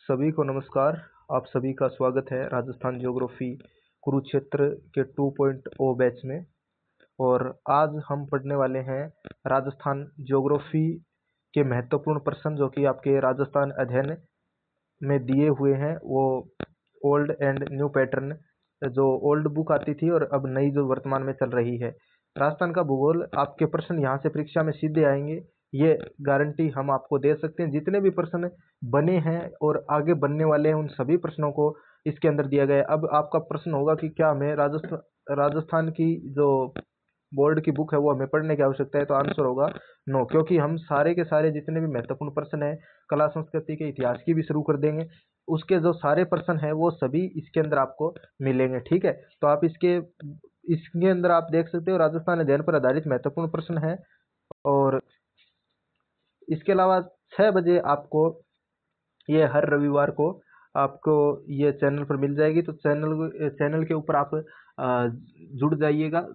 सभी को नमस्कार। आप सभी का स्वागत है राजस्थान ज्योग्राफी कुरुक्षेत्र के 2.0 बैच में। और आज हम पढ़ने वाले हैं राजस्थान ज्योग्राफी के महत्वपूर्ण प्रश्न जो कि आपके राजस्थान अध्ययन में दिए हुए हैं। वो ओल्ड एंड न्यू पैटर्न, जो ओल्ड बुक आती थी और अब नई जो वर्तमान में चल रही है। राजस्थान का भूगोल आपके प्रश्न यहाँ से परीक्षा में सीधे आएंगे, ये गारंटी हम आपको दे सकते हैं। जितने भी प्रश्न बने हैं और आगे बनने वाले हैं उन सभी प्रश्नों को इसके अंदर दिया गया है। अब आपका प्रश्न होगा कि क्या हमें राजस्थान की जो बोर्ड की बुक है वो हमें पढ़ने की आवश्यकता है, तो आंसर होगा नो, क्योंकि हम सारे के सारे जितने भी महत्वपूर्ण प्रश्न हैं कला संस्कृति के इतिहास की भी शुरू कर देंगे। उसके जो सारे प्रश्न हैं वो सभी इसके अंदर आपको मिलेंगे। ठीक है, तो आप इसके अंदर आप देख सकते हो राजस्थान अध्ययन पर आधारित महत्वपूर्ण प्रश्न है। और इसके अलावा 6 बजे आपको ये हर रविवार को आपको ये चैनल पर मिल जाएगी। तो चैनल के ऊपर आप जुड़ जाइएगा।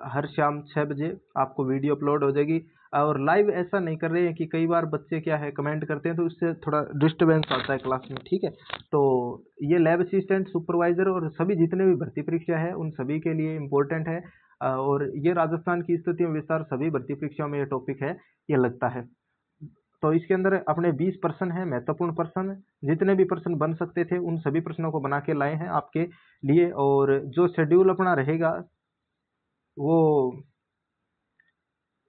हर शाम 6 बजे आपको वीडियो अपलोड हो जाएगी। और लाइव ऐसा नहीं कर रहे हैं कि कई बार बच्चे क्या है कमेंट करते हैं तो उससे थोड़ा डिस्टर्बेंस आता है क्लास में। ठीक है, तो ये लैब असिस्टेंट, सुपरवाइजर और सभी जितने भी भर्ती परीक्षा है उन सभी के लिए इम्पोर्टेंट है। और ये राजस्थान की स्थिति में विस्तार सभी भर्ती परीक्षाओं में ये टॉपिक है, ये लगता है। तो इसके अंदर अपने 20 प्रश्न है, महत्वपूर्ण प्रश्न, जितने भी प्रश्न बन सकते थे उन सभी प्रश्नों को बना के लाए हैं आपके लिए। और जो शेड्यूल अपना रहेगा वो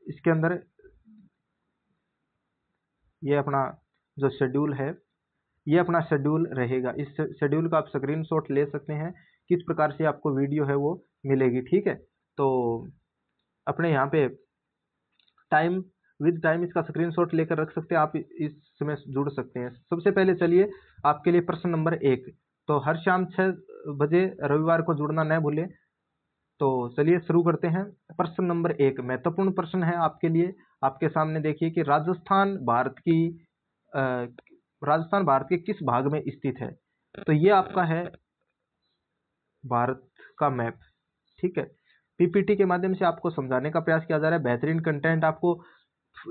इसके अंदर ये अपना जो शेड्यूल है ये अपना शेड्यूल रहेगा। इस शेड्यूल का आप स्क्रीनशॉट ले सकते हैं, किस प्रकार से आपको वीडियो है वो मिलेगी। ठीक है, तो अपने यहाँ पे टाइम विद टाइम इसका स्क्रीनशॉट लेकर रख सकते हैं, आप इसमें जुड़ सकते हैं। सबसे पहले चलिए आपके लिए प्रश्न नंबर 1। तो हर शाम 6 बजे रविवार को जुड़ना न भूलें। तो चलिए शुरू करते हैं। प्रश्न नंबर 1 महत्वपूर्ण प्रश्न है आपके लिए। आपके सामने देखिए कि राजस्थान भारत के किस भाग में स्थित है। तो ये आपका है भारत का मैप। ठीक है, पीपीटी के माध्यम से आपको समझाने का प्रयास किया जा रहा है। बेहतरीन कंटेंट आपको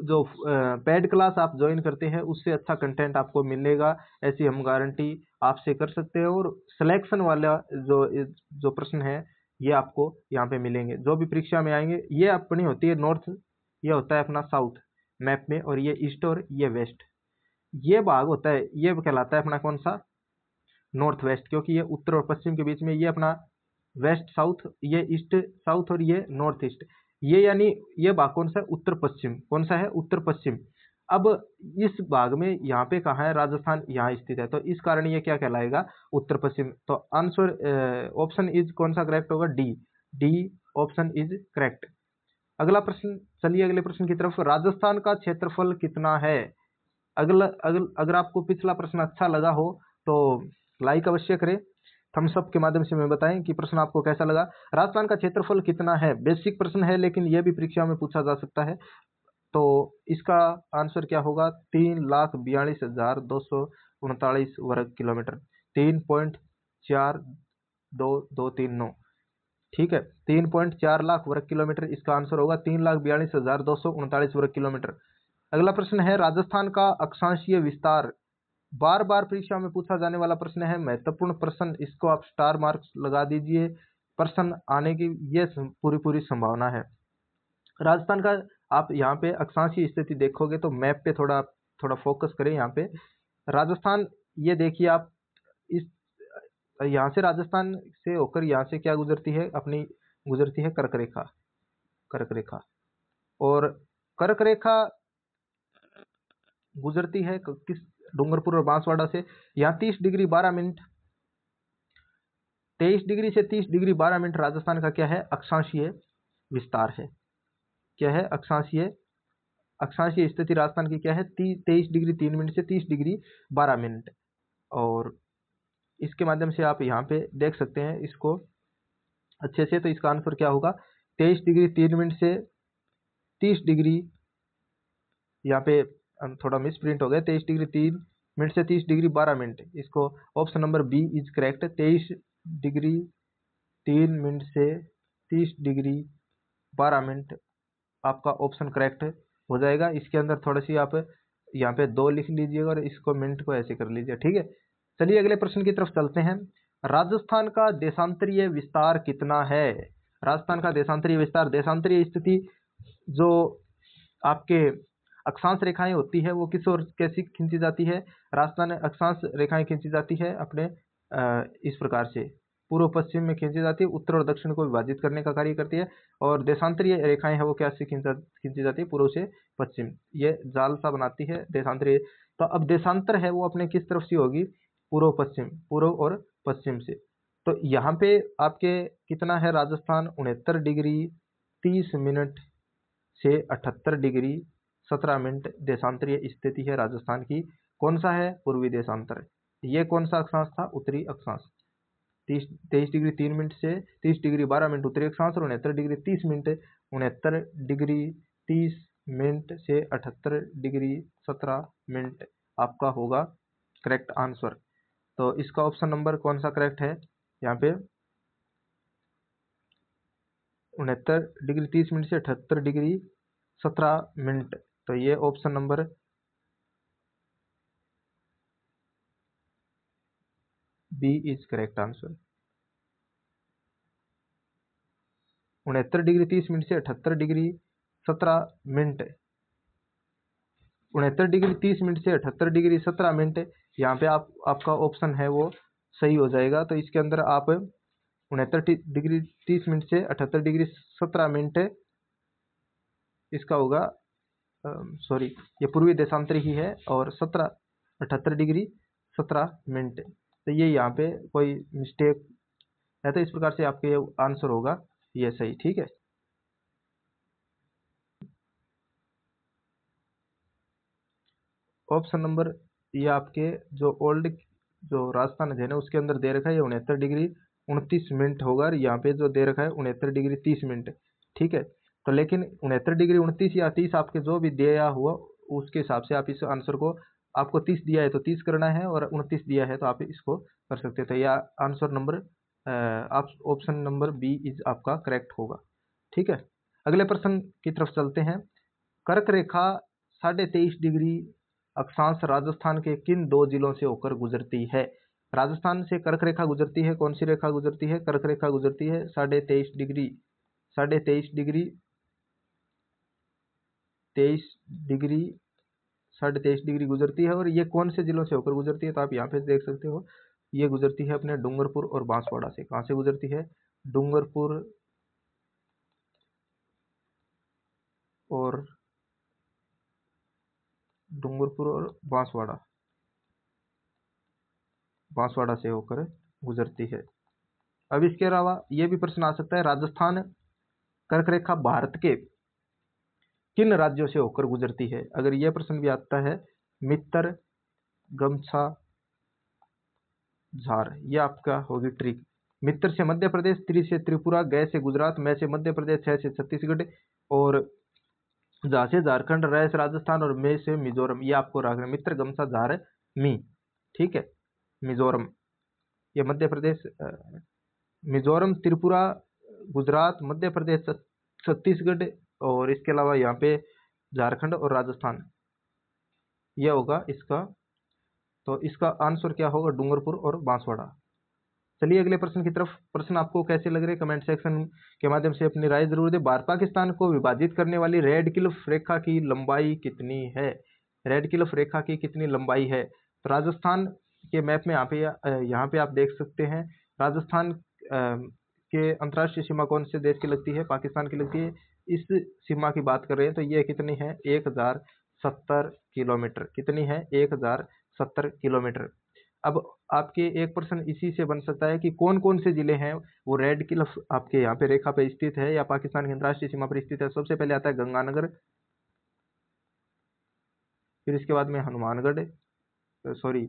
जो पेड क्लास आप ज्वाइन करते हैं उससे अच्छा कंटेंट आपको मिलेगा, ऐसी हम गारंटी आपसे कर सकते हैं। और सिलेक्शन वाला जो प्रश्न है ये आपको यहाँ पे मिलेंगे जो भी परीक्षा में आएंगे। ये अपनी होती है नॉर्थ, ये होता है अपना साउथ मैप में, और ये ईस्ट और ये वेस्ट। ये भाग होता है, ये कहलाता है अपना कौन सा, नॉर्थ वेस्ट, क्योंकि ये उत्तर और पश्चिम के बीच में। ये अपना वेस्ट साउथ, ये ईस्ट साउथ और ये नॉर्थ ईस्ट। ये यानी ये भाग कौन सा है, उत्तर पश्चिम। कौन सा है, उत्तर पश्चिम। अब इस भाग में यहाँ पे कहाँ है, राजस्थान यहाँ स्थित है, तो इस कारण ये क्या कहलाएगा, उत्तर पश्चिम। तो आंसर ऑप्शन इज कौन सा करेक्ट होगा, डी ऑप्शन इज करेक्ट। अगला प्रश्न, चलिए अगले प्रश्न की तरफ। राजस्थान का क्षेत्रफल कितना है। अगर आपको पिछला प्रश्न अच्छा लगा हो तो लाइक अवश्य करें, थम्स अप के माध्यम से हमें बताएं कि प्रश्न आपको कैसा लगा। राजस्थान का क्षेत्रफल कितना है, बेसिक प्रश्न है लेकिन यह भी परीक्षा में पूछा जा सकता है। तो इसका आंसर क्या होगा, 3,42,239 वर्ग किलोमीटर, 3.42239। ठीक है, 3.4 लाख वर्ग किलोमीटर इसका आंसर होगा, 3,42,239 वर्ग किलोमीटर। अगला प्रश्न है राजस्थान का अक्षांशीय विस्तार। बार बार परीक्षा में पूछा जाने वाला प्रश्न है, महत्वपूर्ण प्रश्न, इसको आप स्टार मार्क्स लगा दीजिए। प्रश्न आने की ये पूरी संभावना है। राजस्थान का आप यहाँ पे अक्षांशीय स्थिति देखोगे तो मैप पे थोड़ा फोकस करें। यहाँ पे राजस्थान, ये देखिए आप, इस यहाँ से राजस्थान से होकर यहाँ से क्या गुजरती है, अपनी गुजरती है कर्क रेखा। और कर्क रेखा गुजरती है किस, डूंगरपुर और बांसवाड़ा से। यहाँ 30 डिग्री 12 मिनट, 23 डिग्री से 30 डिग्री 12 मिनट राजस्थान का क्या है, अक्षांशीय विस्तार है। क्या है, अक्षांशीय स्थिति राजस्थान की क्या है, 23 डिग्री 3 मिनट से 30 डिग्री 12 मिनट। और इसके माध्यम से आप यहाँ पे देख सकते हैं इसको अच्छे से। तो इसका आंसर क्या होगा, 23 डिग्री 3 मिनट से 30 डिग्री, यहाँ पे थोड़ा मिस प्रिंट हो गया, 23 डिग्री 3 मिनट से 30 डिग्री 12 मिनट। इसको option number B is correct, 23 degree 3 minute से 30 डिग्री 12 मिनट आपका ऑप्शन करेक्ट हो जाएगा। इसके अंदर थोड़ी सी आप यहाँ पे 2 लिख लीजिएगा और इसको मिनट को ऐसे कर लीजिए। ठीक है, चलिए अगले प्रश्न की तरफ चलते हैं। राजस्थान का देशांतरीय विस्तार कितना है? राजस्थान का देशांतरीय विस्तार, देशांतरीय स्थिति जो आपके अक्षांश रेखाएं होती है वो किस ओर कैसी खींची जाती है? राजस्थान अक्षांश रेखाएं खींची जाती है अपने इस प्रकार से पूर्व पश्चिम में खींची जाती है, उत्तर और दक्षिण को विभाजित करने का कार्य करती है। और देशांतरीय रेखाएं है वो क्या से खींची जाती है? पूर्व से पश्चिम, ये जाल सा बनाती है देशांतरीय। तो अब देशांतर है वो अपने किस तरफ से होगी? पूर्व पश्चिम, पूर्व और पश्चिम से। तो यहाँ पे आपके कितना है? राजस्थान 69 डिग्री 30 मिनट से 78 डिग्री 17 मिनट देशांतरीय स्थिति है राजस्थान की। कौन सा है? पूर्वी देशांतर। ये कौन सा अक्षांश था? उत्तरी अक्षांश। 23 डिग्री 3 मिनट से 30 डिग्री 12 मिनट उत्तरी अक्षांश और 69 डिग्री 30 मिनट 69 डिग्री 30 मिनट से 78 डिग्री 17 मिनट आपका होगा करेक्ट आंसर। तो इसका ऑप्शन नंबर कौन सा करेक्ट है? यहाँ पे 69 डिग्री 30 मिनट से 78 डिग्री 17 मिनट। तो ये option number B is correct answer. 69 degree 30 minute से 78 डिग्री 17 मिनट, 69 डिग्री 30 मिनट से 78 डिग्री 17 मिनट, यहाँ पे आपका ऑप्शन है वो सही हो जाएगा। तो इसके अंदर आप 69 डिग्री 30 मिनट से 78 डिग्री 17 मिनट इसका होगा, सॉरी ये पूर्वी देशांतर ही है, और 78 डिग्री 17 मिनट। तो ये यहाँ पे कोई मिस्टेक है तो इस प्रकार से आपके ये आंसर होगा ये सही, ठीक है। ऑप्शन नंबर ये आपके जो ओल्ड जो राजस्थान है ना उसके अंदर दे रखा है ये 69 डिग्री 29 मिनट होगा, और यहाँ पे जो दे रखा है 69 डिग्री 30 मिनट, ठीक है। तो लेकिन 69 डिग्री 29 या 30 आपके जो भी दिया हुआ उसके हिसाब से आप इस आंसर को, आपको 30 दिया है तो 30 करना है और 29 दिया है तो आप इसको कर सकते हो। तो यह आंसर नंबर आप ऑप्शन नंबर बी इज आपका करेक्ट होगा, ठीक है। अगले प्रश्न की तरफ चलते हैं। कर्क रेखा 23.5 डिग्री अक्षांश राजस्थान के किन दो जिलों से होकर गुजरती है? राजस्थान से कर्क रेखा गुजरती है, कौन सी रेखा गुजरती है? कर्क रेखा गुजरती है 23.5 डिग्री 23.5 डिग्री 23 डिग्री 23.5 डिग्री गुजरती है, और ये कौन से जिलों से होकर गुजरती है? तो आप यहाँ पे देख सकते हो ये गुजरती है अपने डूंगरपुर और बांसवाड़ा से। कहाँ से गुजरती है? डूंगरपुर और बांसवाड़ा से होकर गुजरती है। अब इसके अलावा यह भी प्रश्न आ सकता है, राजस्थान कर्क रेखा भारत के किन राज्यों से होकर गुजरती है? अगर यह प्रश्न भी आता है, मित्र, गमछा, झार, यह आपका होगी ट्रिक। मित्र से मध्य प्रदेश, त्रि से त्रिपुरा, गय से गुजरात, मैं से मध्य प्रदेश, छह से छत्तीसगढ़, और झा से झारखंड, रह से राजस्थान, और मे से मिजोरम। ये आपको रखना, मित्र, गमछा, झार, मी, ठीक है। मिजोरम, ये मध्य प्रदेश, मिजोरम, त्रिपुरा, गुजरात, मध्य प्रदेश, छत्तीसगढ़, और इसके अलावा यहाँ पे झारखंड और राजस्थान, यह होगा इसका। तो इसका आंसर क्या होगा? डूंगरपुर और बांसवाड़ा। चलिए अगले प्रश्न की तरफ। प्रश्न आपको कैसे लग रहे कमेंट सेक्शन के माध्यम से अपनी राय जरूर दें। भारत पाकिस्तान को विभाजित करने वाली रेड क्लिफ रेखा की लंबाई कितनी है? रेड क्लिफ रेखा की कितनी लंबाई है? तो राजस्थान के मैप में यहाँ पे आप देख सकते हैं, राजस्थान के अंतर्राष्ट्रीय सीमा कौन से देश की लगती है? पाकिस्तान की लगती है। इस सीमा की बात कर रहे हैं तो ये कितनी है? 1070 किलोमीटर। कितनी है? 1070 किलोमीटर। अब आपके एक प्रश्न इसी से बन सकता है कि कौन कौन से जिले हैं वो रेड क्लिफ आपके यहाँ पे रेखा पे स्थित है या पाकिस्तान की अंतर्राष्ट्रीय सीमा पर स्थित है। सबसे पहले आता है गंगानगर, फिर इसके बाद में हनुमानगढ़, सॉरी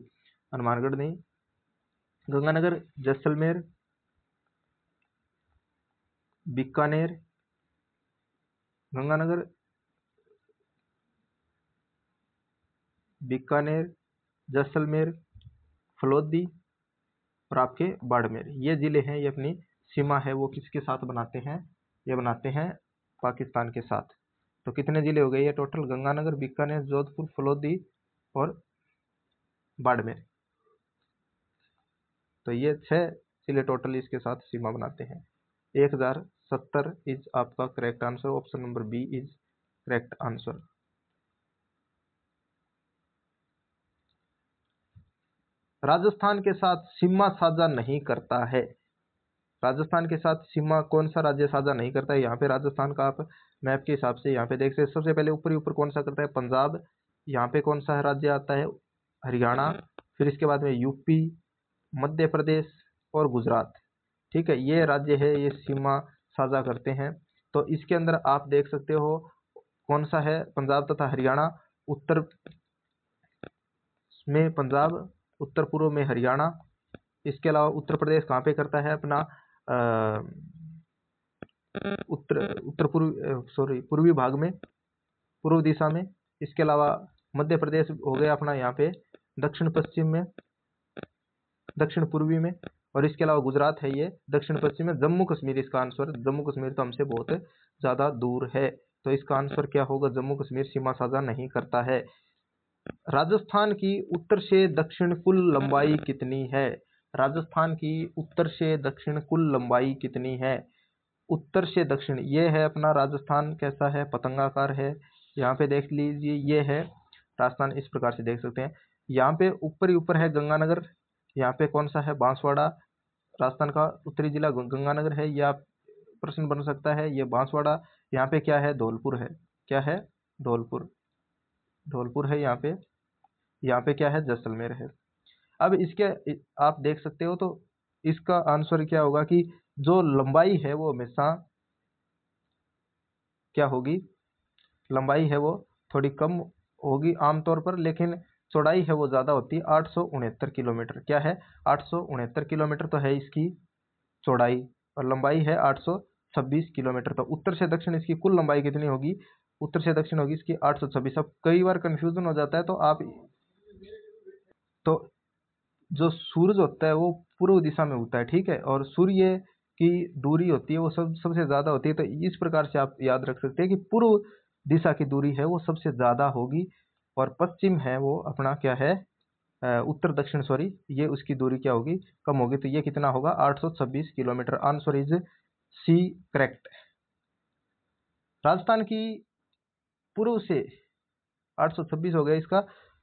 हनुमानगढ़ नहीं, गंगानगर, जैसलमेर, बीकानेर, गंगानगर, बीकानेर, जैसलमेर, फलोदी और आपके बाड़मेर, ये जिले हैं। ये अपनी सीमा है वो किसके साथ बनाते हैं? ये बनाते हैं पाकिस्तान के साथ। तो कितने जिले हो गए ये टोटल? गंगानगर, बीकानेर, जोधपुर, फलोदी और बाड़मेर। तो ये 6 जिले टोटल इसके साथ सीमा बनाते हैं। 1070 इज आपका correct answer. Option number B is correct answer. Rajasthan के साथ सीमा साझा नहीं करता है। राजस्थान के साथ सीमा कौन सा राज्य साझा नहीं करता है? यहाँ पे राजस्थान का आप मैप के हिसाब से यहाँ पे देख सकते हैं। सबसे पहले ऊपर ही ऊपर कौन सा करता है? पंजाब। यहाँ पे कौन सा राज्य आता है? हरियाणा। फिर इसके बाद में यूपी, मध्य प्रदेश और गुजरात। ठीक है, ये राज्य है, ये सीमा साझा करते हैं। तो इसके अंदर आप देख सकते हो कौन सा है? पंजाब तथा हरियाणा। उत्तर में पंजाब, उत्तर पूर्व में हरियाणा। इसके अलावा उत्तर प्रदेश कहाँ पे करता है अपना? उत्तर पूर्वी भाग में, पूर्व दिशा में। इसके अलावा मध्य प्रदेश हो गया अपना यहाँ पे दक्षिण पश्चिम में, दक्षिण पूर्वी में। और इसके अलावा गुजरात है ये दक्षिण पश्चिम में। जम्मू कश्मीर इसका आंसर। जम्मू कश्मीर तो हमसे बहुत ज्यादा दूर है, तो इसका आंसर क्या होगा? जम्मू कश्मीर सीमा साझा नहीं करता है। राजस्थान की उत्तर से दक्षिण कुल लंबाई कितनी है? राजस्थान की उत्तर से दक्षिण कुल लंबाई कितनी है? उत्तर से दक्षिण ये है अपना राजस्थान कैसा है? पतंगाकार है। यहाँ पे देख लीजिए, ये है राजस्थान, इस प्रकार से देख सकते हैं। यहाँ पे ऊपर ही ऊपर है गंगानगर। यहाँ पे कौन सा है? बांसवाड़ा। राजस्थान का उत्तरी जिला गंगानगर है, यह प्रश्न बन सकता है। ये बांसवाड़ा। यहाँ पे क्या है? धौलपुर है। क्या है? धौलपुर। धौलपुर है यहाँ पे। यहाँ पे क्या है? जैसलमेर है। अब इसके आप देख सकते हो, तो इसका आंसर क्या होगा कि जो लंबाई है वो हमेशा क्या होगी? लंबाई है वो थोड़ी कम होगी आमतौर पर, लेकिन चौड़ाई है वो ज्यादा होती है। 869 किलोमीटर। क्या है? 869 किलोमीटर तो है इसकी चौड़ाई, और लंबाई है 826 किलोमीटर। तो उत्तर से दक्षिण इसकी कुल लंबाई कितनी होगी? उत्तर से दक्षिण होगी इसकी 826। अब कई बार कंफ्यूजन हो जाता है, तो जो सूरज होता है वो पूर्व दिशा में होता है, ठीक है, और सूर्य की दूरी होती है वो सबसे ज्यादा होती है। तो इस प्रकार से आप याद रख सकते हैं कि पूर्व दिशा की दूरी है वो सबसे ज्यादा होगी, और पश्चिम है वो अपना क्या है? उत्तर दक्षिण, सॉरी, ये उसकी दूरी क्या होगी? कम होगी। तो ये कितना होगा? 826 kilometre. Answer is C correct. Rajasthan की पूर्व से 826 हो गया इसका।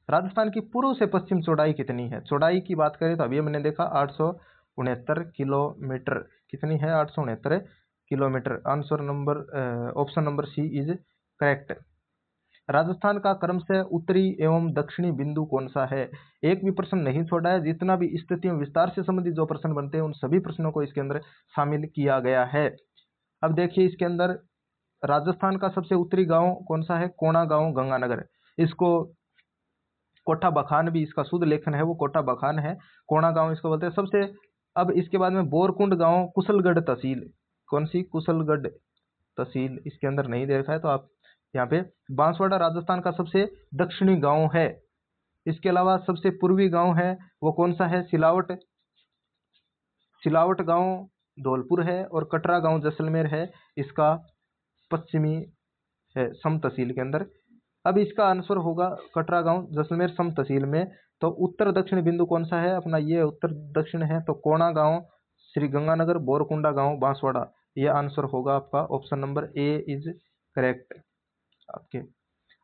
राजस्थान की पूर्व से पश्चिम चौड़ाई कितनी है? चौड़ाई की बात करें तो अभी हमने देखा 869 किलोमीटर। कितनी है? 869 kilometre. Answer number option number C is correct. Rajasthan का क्रमशः उत्तरी एवं दक्षिणी बिंदु कौन सा है? एक भी प्रश्न नहीं छोड़ा है। जितना भी स्थितियों विस्तार से संबंधित जो प्रश्न बनते हैं उन सभी प्रश्नों को इसके अंदर शामिल किया गया है। अब देखिए इसके अंदर राजस्थान का सबसे उत्तरी गांव कौन सा है? कोणा गांव, गंगानगर। इसको कोठा बखान भी इसका शुद्ध लेखन है, वो कोठा बखान है। कोणा गांव इसको बोलते हैं सबसे। अब इसके बाद में बोरकुंड गांव, कुशलगढ़ तहसील। कौन सी? कुशलगढ़ तहसील इसके अंदर नहीं दे रखा है, तो आप यहाँ पे। बांसवाड़ा राजस्थान का सबसे दक्षिणी गांव है। इसके अलावा सबसे पूर्वी गांव है वो कौन सा है? सिलावट। सिलावट गांव धौलपुर है, और कटरा गांव जैसलमेर है इसका पश्चिमी है, सम तहसील के अंदर। अब इसका आंसर होगा कटरा गांव जैसलमेर सम तहसील में। तो उत्तर दक्षिण बिंदु कौन सा है अपना? ये उत्तर दक्षिण है। तो कोणा गांव, श्री गंगानगर, बोरकुंडा गांव, बांसवाड़ा, ये आंसर होगा आपका। Option number A is correct आपके।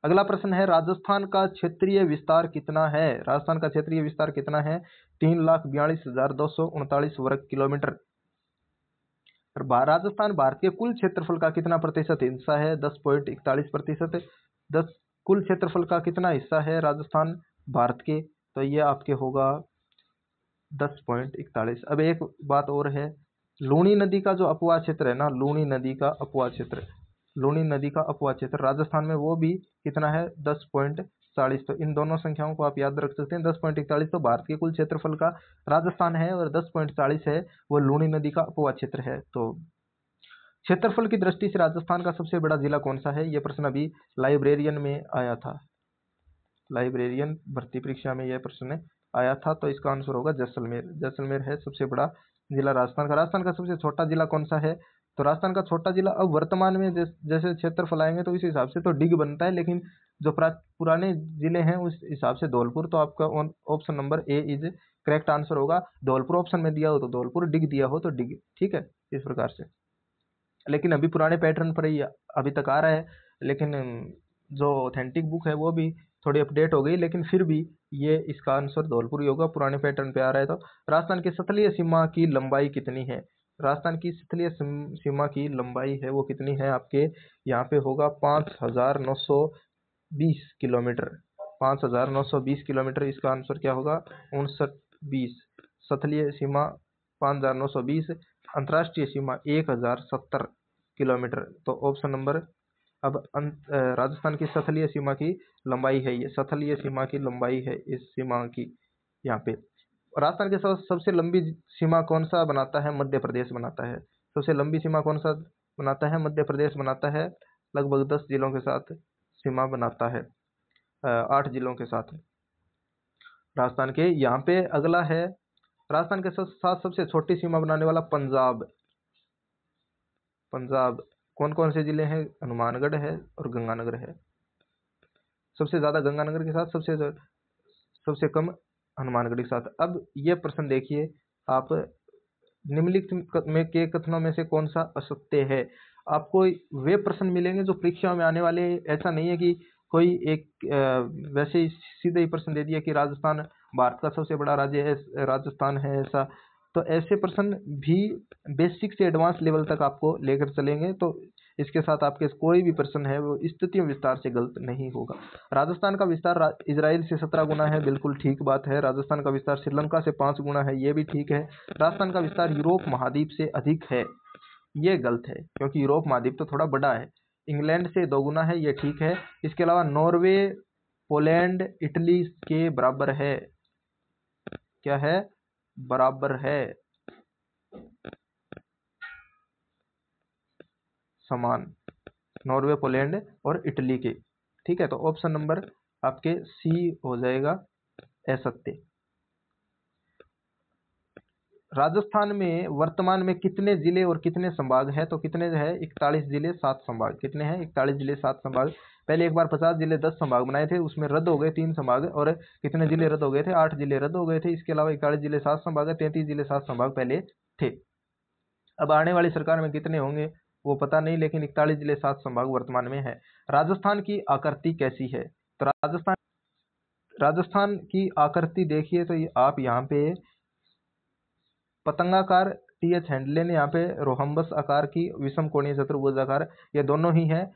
अगला प्रश्न है, राजस्थान का क्षेत्रीय विस्तार कितना है? राजस्थान का क्षेत्रीय विस्तार कितना है? 3,42,239 वर्ग किलोमीटर। राजस्थान भारत के कुल क्षेत्रफल का कितना प्रतिशत हिस्सा है? 10.41%। 10 कुल क्षेत्रफल का कितना हिस्सा है राजस्थान भारत के? तो ये आपके होगा 10.41। अब एक बात और है, लूणी नदी का जो अपवाह क्षेत्र है ना, लूणी नदी का अपवाह क्षेत्र, लूणी नदी का अपवाह क्षेत्र राजस्थान में वो भी कितना है? 10.40। तो इन दोनों संख्याओं को आप याद रख सकते हैं। 10.41 तो भारत के कुल क्षेत्रफल का राजस्थान है, और 10.40 है वो लूणी नदी का अपवाह क्षेत्र है। तो क्षेत्रफल की दृष्टि से राजस्थान का सबसे बड़ा जिला कौन सा है? यह प्रश्न अभी लाइब्रेरियन में आया था, लाइब्रेरियन भर्ती परीक्षा में यह प्रश्न आया था। तो इसका आंसर होगा जैसलमेर। जैसलमेर है सबसे बड़ा जिला राजस्थान का। राजस्थान का सबसे छोटा जिला कौन सा है? तो राजस्थान का छोटा जिला अब वर्तमान में जैसे क्षेत्रफल आएंगे तो इस हिसाब से तो डिग बनता है, लेकिन जो पुराने जिले हैं उस हिसाब से धौलपुर, तो आपका option number A is correct answer होगा। धौलपुर ऑप्शन में दिया हो तो धौलपुर, डिग दिया हो तो डिग, ठीक है, इस प्रकार से। लेकिन अभी पुराने पैटर्न पर ही अभी तक आ रहा है, लेकिन जो ऑथेंटिक बुक है वो भी थोड़ी अपडेट हो गई, लेकिन फिर भी ये इसका आंसर धौलपुर ही होगा, पुराने पैटर्न पे आ रहा है। तो राजस्थान की सतलीय सीमा की लंबाई कितनी है? राजस्थान की सतलीय सीमा की लंबाई है वो कितनी है आपके यहाँ पे होगा 5,920 किलोमीटर। 5,920 किलोमीटर इसका आंसर क्या होगा? 5920। सतलीय सीमा 5,920, अंतर्राष्ट्रीय सीमा 1,070 किलोमीटर। तो ऑप्शन नंबर अब राजस्थान की सतलीय सीमा की लंबाई है, ये सतलीय सीमा की लंबाई है इस सीमा की यहाँ पे। राजस्थान के सबसे लंबी सीमा कौन सा बनाता है? मध्य प्रदेश बनाता है। सबसे लंबी सीमा कौन सा बनाता है? मध्य प्रदेश बनाता है, लगभग 10 जिलों के साथ सीमा बनाता है, 8 जिलों के साथ राजस्थान के। यहाँ पे अगला है राजस्थान के साथ सबसे छोटी सीमा बनाने वाला पंजाब। पंजाब कौन कौन से जिले हैं? हनुमानगढ़ है और गंगानगर है। सबसे ज्यादा गंगानगर के साथ, सबसे कम हनुमानगढ़ के साथ। अब ये प्रश्न देखिए आप, निम्नलिखित में के कथनों में से कौन सा असत्य है? आपको वे प्रश्न मिलेंगे जो परीक्षा में आने वाले। ऐसा नहीं है कि कोई एक वैसे ही सीधे ही प्रश्न दे दिया कि राजस्थान भारत का सबसे बड़ा राज्य है, राजस्थान है ऐसा। तो ऐसे प्रश्न भी बेसिक से एडवांस लेवल तक आपको लेकर चलेंगे। तो इसके साथ आपके कोई भी प्रश्न है वो स्थिति विस्तार से गलत नहीं होगा। राजस्थान का विस्तार इजराइल से 17 गुना है, बिल्कुल ठीक बात है। राजस्थान का विस्तार श्रीलंका से 5 गुना है, ये भी ठीक है। राजस्थान का विस्तार यूरोप महाद्वीप से अधिक है, ये गलत है, क्योंकि यूरोप महाद्वीप तो थोड़ा बड़ा है। इंग्लैंड से 2 गुना है, ये ठीक है। इसके अलावा नॉर्वे, पोलैंड, इटली के बराबर है। क्या है? बराबर है, समान, नॉर्वे, पोलैंड और इटली के, ठीक है। तो ऑप्शन नंबर आपके सी हो जाएगा असत्य। राजस्थान में वर्तमान में कितने जिले और कितने संभाग है? तो कितने है? 41 जिले 7 संभाग। कितने हैं? 41 जिले 7 संभाग। पहले एक बार 50 जिले 10 संभाग बनाए थे, उसमें रद्द हो गए 3 संभाग, और कितने जिले रद्द हो गए थे? 8 जिले रद्द हो गए थे। इसके अलावा 41 जिले 7 संभाग है, 33 जिले 7 संभाग पहले थे। अब आने वाली सरकार में कितने होंगे वो पता नहीं, लेकिन 41 जिले 7 संभाग वर्तमान में है। राजस्थान की आकृति कैसी है? तो राजस्थान की आकृति देखिए तो आप यहाँ पे पतंगाकार, टीएच हैंडले ने यहाँ पे रोहम्बस आकार की, विषम कोणीय चतुर्भुजाकार, ये दोनों ही है।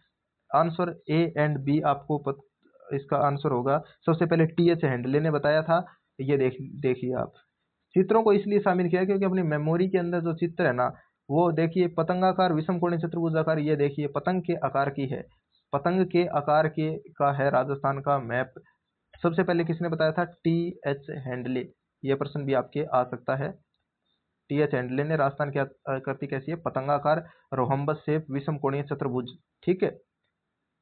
आंसर ए एंड बी आपको इसका आंसर होगा। सबसे पहले टीएच हैंडले ने बताया था, ये देखिए आप। चित्रों को इसलिए शामिल किया क्योंकि अपनी मेमोरी के अंदर जो चित्र है ना, वो देखिए पतंगाकार, विषम कोणीय चतुर्भुजाकार, ये देखिए पतंग के आकार की है, पतंग के आकार के का है राजस्थान का मैप। सबसे पहले किसने बताया था? TH Handley. ये प्रश्न भी आपके आ सकता है। टीएच हैंडले ने राजस्थान की आकृति कैसी है? पतंगाकार, रोहम्बस शेप, विषम कोणीय चतुर्भुज, ठीक है।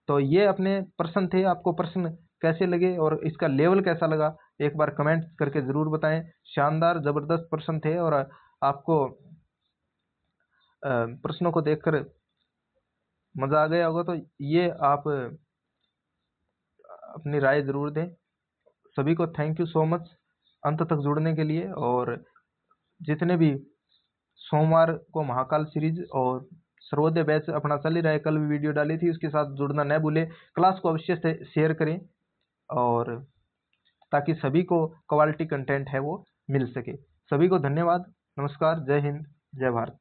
तो ये अपने प्रश्न थे। आपको प्रश्न कैसे लगे और इसका लेवल कैसा लगा एक बार कमेंट करके जरूर बताएं। शानदार जबरदस्त प्रश्न थे और आपको प्रश्नों को देखकर मजा आ गया होगा। तो ये आप अपनी राय जरूर दें। सभी को थैंक यू सो मच अंत तक जुड़ने के लिए। और जितने भी सोमवार को महाकाल सीरीज और सर्वोदय बैच अपना चल ही रहा है, कल भी वीडियो डाली थी, उसके साथ जुड़ना न भूले। क्लास को अवश्य से शेयर करें और ताकि सभी को क्वालिटी कंटेंट है वो मिल सके। सभी को धन्यवाद, नमस्कार, जय हिंद, जय भारत।